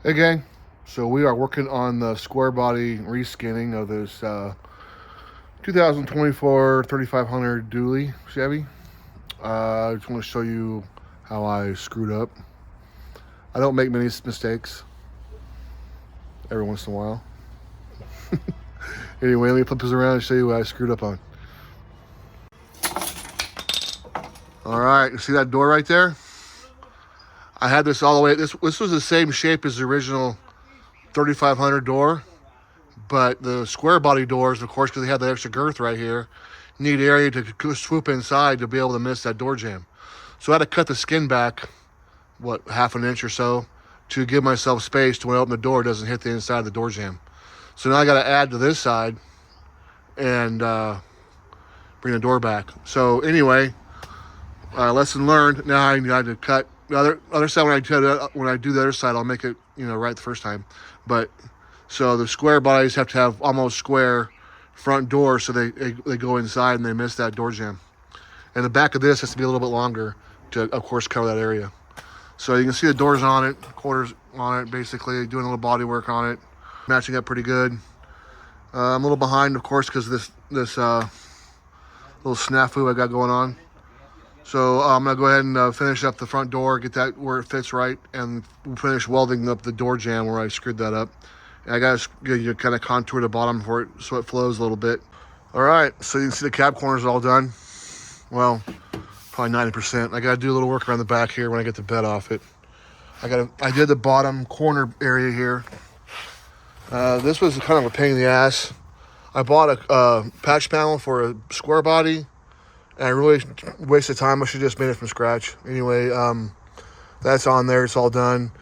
Hey gang, so we are working on the SquareBody reskinning of this 2024 3500 dually Chevy. I just want to show you how I screwed up. I don't make many mistakes, every once in a while. Anyway, let me flip this around and show you what I screwed up on. Alright, you see that door right there? I had this all the way, this was the same shape as the original 3500 door. But the square body doors, of course, because they have that extra girth right here, need area to swoop inside to be able to miss that door jamb. So I had to cut the skin back, half an inch or so, to give myself space to when I open the door, it doesn't hit the inside of the door jamb. So now I got to add to this side and bring the door back. So anyway, lesson learned. Now I need to cut the other side. When I do the other side, I'll make it right the first time. But so the square bodies have to have almost square front doors, so they go inside and they miss that door jamb. And the back of this has to be a little bit longer to, of course, cover that area. So you can see the doors on it, quarters on it, basically doing a little body work on it, matching up pretty good. I'm a little behind, of course, because of this little snafu I got going on. So I'm gonna go ahead and finish up the front door, get that where it fits right, and finish welding up the door jamb where I screwed that up. I gotta kind of contour the bottom for it so it flows a little bit. All right, so you can see the cab corners all done. Well, probably 90%. I gotta do a little work around the back here when I get the bed off it. I did the bottom corner area here. This was kind of a pain in the ass. I bought a patch panel for a square body, and I really wasted time. I should have just made it from scratch. Anyway, that's on there. It's all done.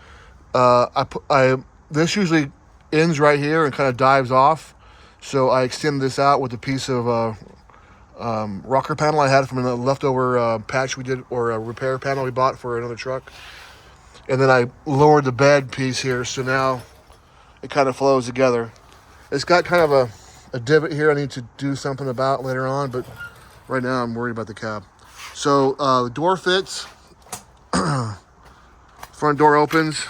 This usually ends right here and kind of dives off, so I extended this out with a piece of rocker panel I had from a leftover patch we did, or a repair panel we bought for another truck. And then I lowered the bed piece here, so now it kind of flows together. It's got kind of a divot here I need to do something about later on, but right now I'm worried about the cab. So the door fits. Front door opens,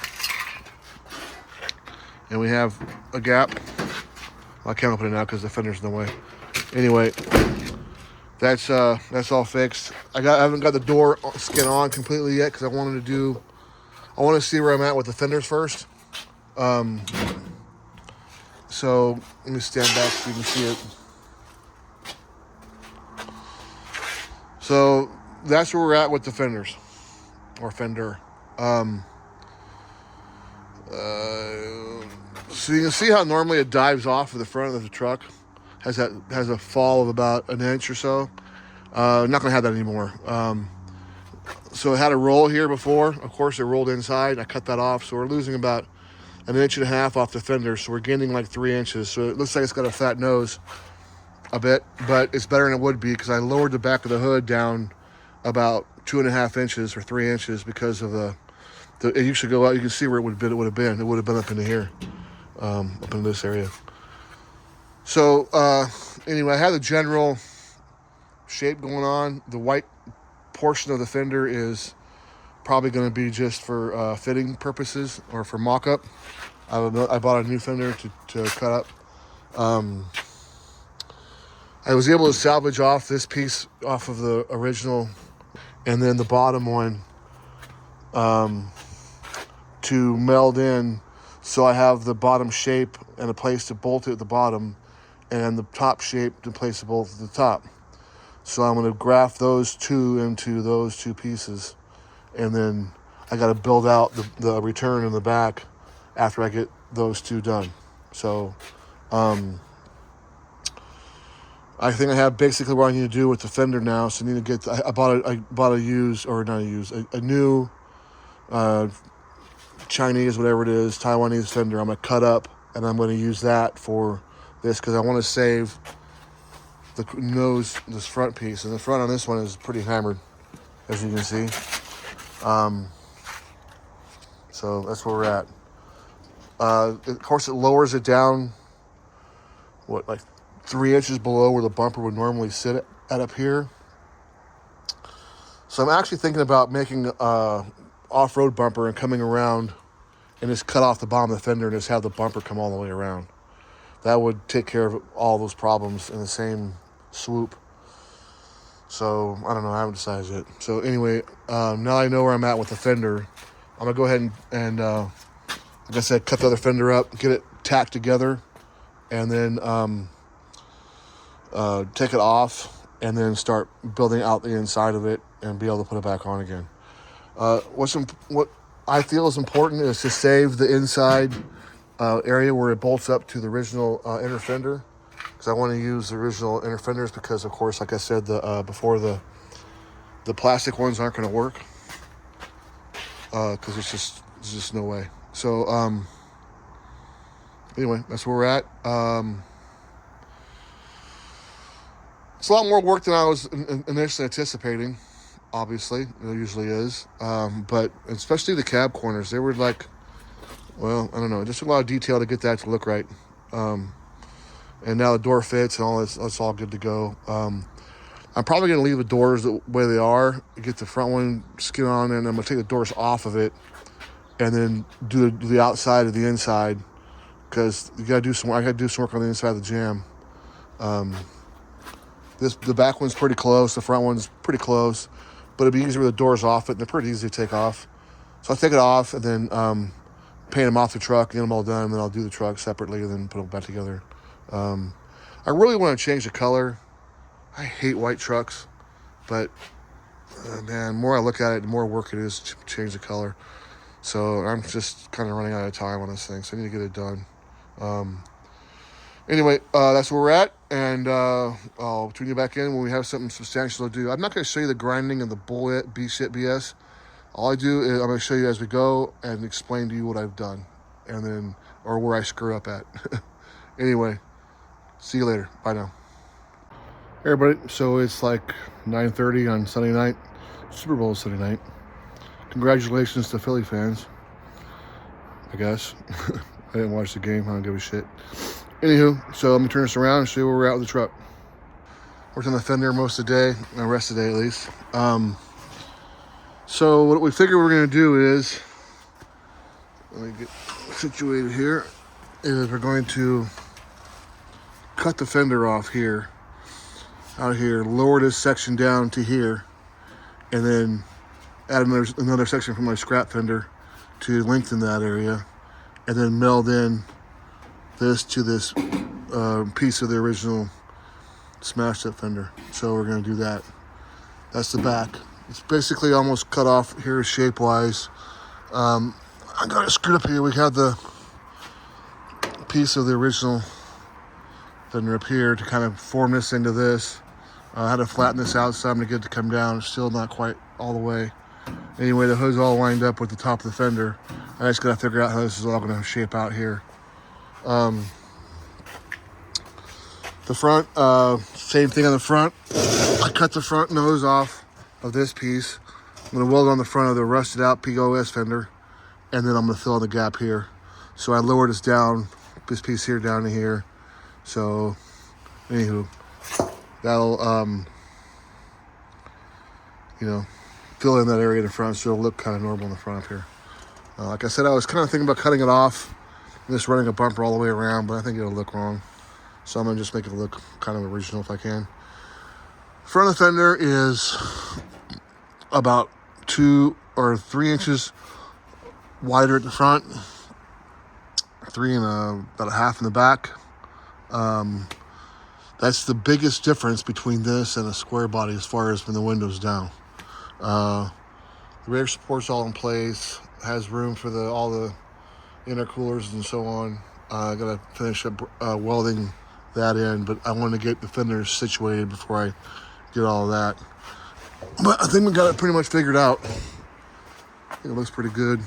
and we have a gap. Well, I can't open it now because the fender's in the way. Anyway, that's all fixed. I haven't got the door skin on completely yet because I want to see where I'm at with the fenders first. So let me stand back so you can see it. So that's where we're at with the fenders, or fender. So you can see how normally it dives off of the front of the truck. Has a fall of about an inch or so. Not gonna have that anymore. So it had a roll here before. Of course, it rolled inside. I cut that off, so we're losing about an inch and a half off the fender. So we're gaining like 3 inches. So it looks like it's got a fat nose a bit, but it's better than it would be because I lowered the back of the hood down about 2.5 inches or 3 inches because of it used to go out. You can see where it would have been. It would have been up into here, up in this area. So anyway, I had the general shape going on. The white portion of the fender is probably going to be just for fitting purposes or for mock-up. I bought a new fender to cut up. I was able to salvage off this piece off of the original, and then the bottom one to meld in, so I have the bottom shape and a place to bolt it at the bottom, and the top shape to place the bolt at the top. So I'm going to graft those two into those two pieces, and then I got to build out the return in the back after I get those two done. So I think I have basically what I need to do with the fender now. So I need to get. I bought a new Chinese, whatever it is, Taiwanese fender. I'm gonna cut up, and I'm gonna use that for this because I want to save the nose, this front piece, and the front on this one is pretty hammered, as you can see. So that's where we're at. Of course, it lowers it down. Like 3 inches below where the bumper would normally sit at up here. So I'm actually thinking about making a off-road bumper and coming around and just cut off the bottom of the fender and just have the bumper come all the way around. That would take care of all those problems in the same swoop. So, I don't know. I haven't decided yet. So, anyway, now I know where I'm at with the fender. I'm going to go ahead and like I said, cut the other fender up, get it tacked together, and then take it off, and then start building out the inside of it and be able to put it back on again. What I feel is important is to save the inside area where it bolts up to the original inner fender, because I want to use the original inner fenders because, of course, like I said before, the plastic ones aren't going to work because there's just no way. So anyway, that's where we're at. It's a lot more work than I was initially anticipating. Obviously, it usually is. But especially the cab corners, they were like, well, I don't know, just a lot of detail to get that to look right. And now the door fits and all this, it's all good to go. I'm probably going to leave the doors the way they are, get the front one skin on, and I'm going to take the doors off of it and then do the outside of the inside, because I got to do some work on the inside of the jam. The back one's pretty close, the front one's pretty close, but it'd be easier with the doors off it, and they're pretty easy to take off. So I'll take it off and then paint them off the truck, get them all done, and then I'll do the truck separately and then put them back together. I really want to change the color. I hate white trucks, but man, the more I look at it, the more work it is to change the color. So I'm just kind of running out of time on this thing, so I need to get it done. Anyway, that's where we're at, and I'll tune you back in when we have something substantial to do. I'm not going to show you the grinding and the bullet BS. All I do is I'm going to show you as we go and explain to you what I've done, and then, or where I screw up at. Anyway, see you later. Bye now. Hey everybody, so it's like 9:30 on Sunday night, Super Bowl Sunday night. Congratulations to Philly fans, I guess. I didn't watch the game, I don't give a shit. Anywho, so let me turn this around and show you where we're at with the truck. Worked on the fender most of the day, the rest of the day at least. So what we figured we're going to do is, let me get situated here, is we're going to cut the fender off here, out here, lower this section down to here, and then add another section from my scrap fender to lengthen that area, and then meld in this to this piece of the original smashed up fender. So we're going to do that. That's the back. It's basically almost cut off here shape wise. I got it screwed up here. We have the piece of the original fender up here to kind of form this into this. I had to flatten this out some to get it to come down. It's still not quite all the way. Anyway, the hood's all lined up with the top of the fender. I just got to figure out how this is all going to shape out here. The front, same thing on the front. I cut the front nose off of this piece. I'm going to weld on the front of the rusted out POS fender, and then I'm going to fill in the gap here. So I lowered this down, this piece here down to here. So, anywho, that'll, fill in that area in the front so it'll look kind of normal in the front up here. Like I said, I was kind of thinking about cutting it off and just running a bumper all the way around, but I think it'll look wrong. So I'm going to just make it look kind of original if I can. Front of the fender is about 2 or 3 inches wider at the front, 3 and about a half in the back. That's the biggest difference between this and a SquareBody as far as when the window's down. The rear support's all in place, has room for all the intercoolers and so on. I gotta finish up welding that in, but I want to get the fenders situated before I get all of that. But I think we got it pretty much figured out. I think it looks pretty good.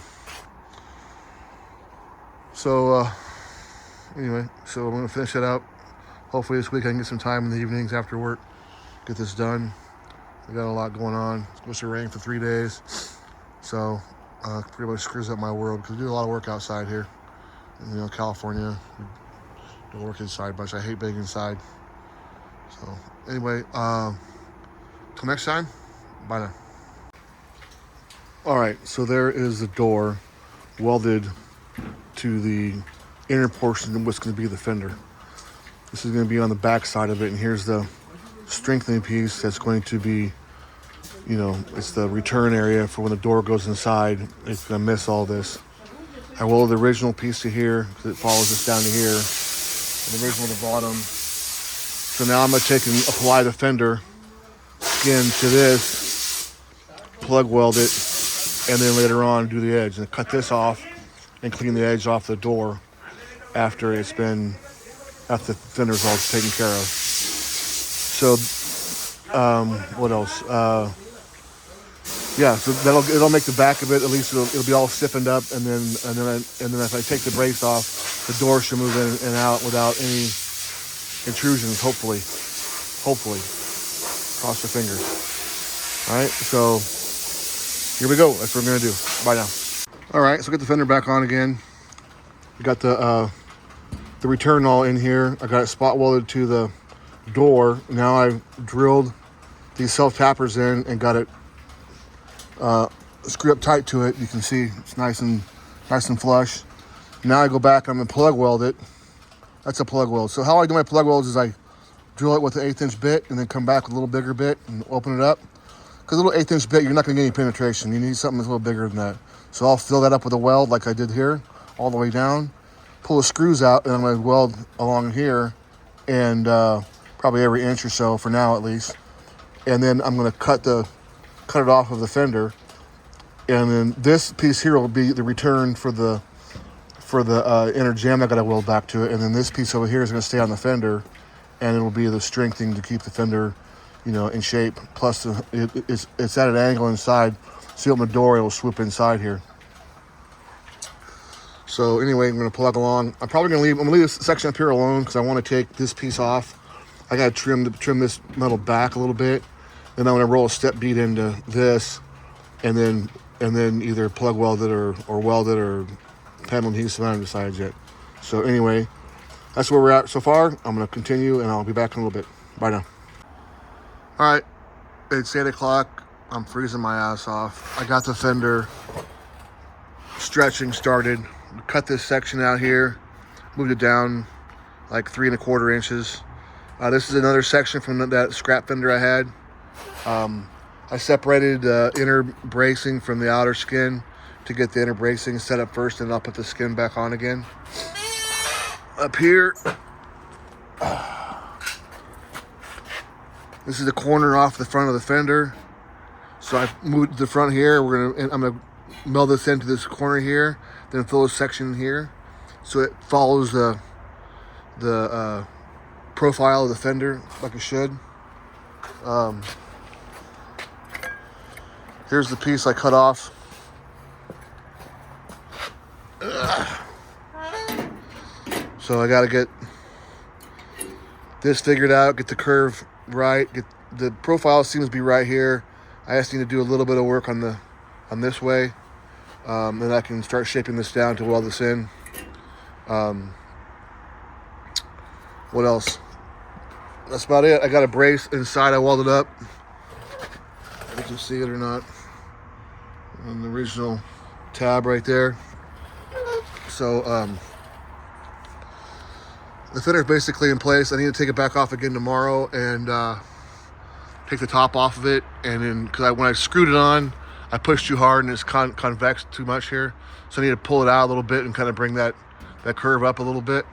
So anyway, so I'm gonna finish that out. Hopefully this week I can get some time in the evenings after work, get this done. We got a lot going on. It's supposed to rain for 3 days, so pretty much screws up my world because we do a lot of work outside here. In, California, we don't work inside much. I hate being inside. So anyway, till next time, bye now. All right, so there is the door welded to the inner portion of what's going to be the fender. This is going to be on the back side of it, and here's the strengthening piece that's going to be, you know, it's the return area for when the door goes inside. It's going to miss all this. I welded the original piece to here because it follows this down to here, and the original to the bottom. So now I'm going to take and apply the fender skin to this, plug weld it, and then later on do the edge and cut this off and clean the edge off the door after the fender's all taken care of. So what else? Yeah, so it'll make the back of it, at least it'll be all stiffened up, and then if I take the brace off, the door should move in and out without any intrusions. Hopefully, cross your fingers. All right, so here we go. That's what we're gonna do. Bye now. All right, so get the fender back on again. We got the return all in here. I got it spot welded to the door. Now I've drilled these self tappers in and got it screwed up tight to it. You can see it's nice and flush. Now I go back, I'm gonna plug weld it. That's a plug weld. So how I do my plug welds is I drill it with an 1/8 inch bit and then come back with a little bigger bit and open it up. Because a little 1/8 inch bit, you're not gonna get any penetration. You need something that's a little bigger than that. So I'll fill that up with a weld like I did here, all the way down, pull the screws out, and I'm gonna weld along here, and probably every inch or so for now at least. And then I'm gonna cut it off of the fender. And then this piece here will be the return for the inner jam I got to weld back to it. And then this piece over here is going to stay on the fender, and it'll be the strengthening to keep the fender, you know, in shape. Plus, it's at an angle inside, so you open the door, it'll swoop inside here. So anyway, I'm going to plug along. I'm going to leave this section up here alone because I want to take this piece off. I got to trim this metal back a little bit. Then I'm going to roll a step bead into this, and then either plug weld it or weld it or panel adhesive. I haven't decided yet. So anyway, that's where we're at so far. I'm going to continue, and I'll be back in a little bit. Bye now. All right, it's 8 o'clock. I'm freezing my ass off. I got the fender stretching started. Cut this section out here, moved it down like 3 1/4 inches. This is another section from that scrap fender I had. I separated the inner bracing from the outer skin to get the inner bracing set up first, and I'll put the skin back on again. Up here, this is the corner off the front of the fender. So I've moved the front here. I'm gonna meld this into this corner here, then fill this section here, so it follows the profile of the fender like it should. Here's the piece I cut off. So I gotta get this figured out, get the curve right, get the profile seems to be right here. I just need to do a little bit of work on this way. Then I can start shaping this down to weld this in. What else? That's about it. I got a brace inside I welded up. If you can see it or not. On the original tab right there. So the fender's basically in place. I need to take it back off again tomorrow and take the top off of it. And then, when I screwed it on, I pushed too hard and it's convex too much here. So I need to pull it out a little bit and kind of bring that curve up a little bit.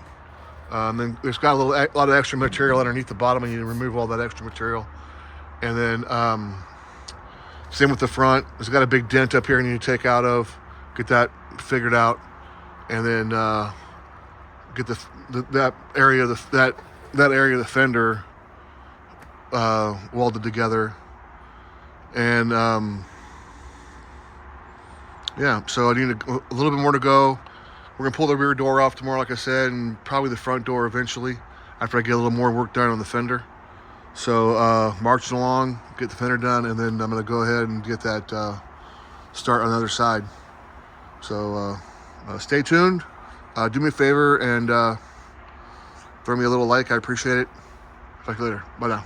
Then there's got a lot of extra material underneath the bottom. I need to remove all that extra material. And then same with the front. There's got a big dent up here I need to take out of, get that figured out, and then get that area of the fender welded together. And yeah, so I need a little bit more to go. We're gonna pull the rear door off tomorrow, like I said, and probably the front door eventually after I get a little more work done on the fender. So marching along, get the fender done, and then I'm gonna go ahead and get that start on the other side. So stay tuned. Do me a favor and throw me a little like. I appreciate it. Talk to you later. Bye now.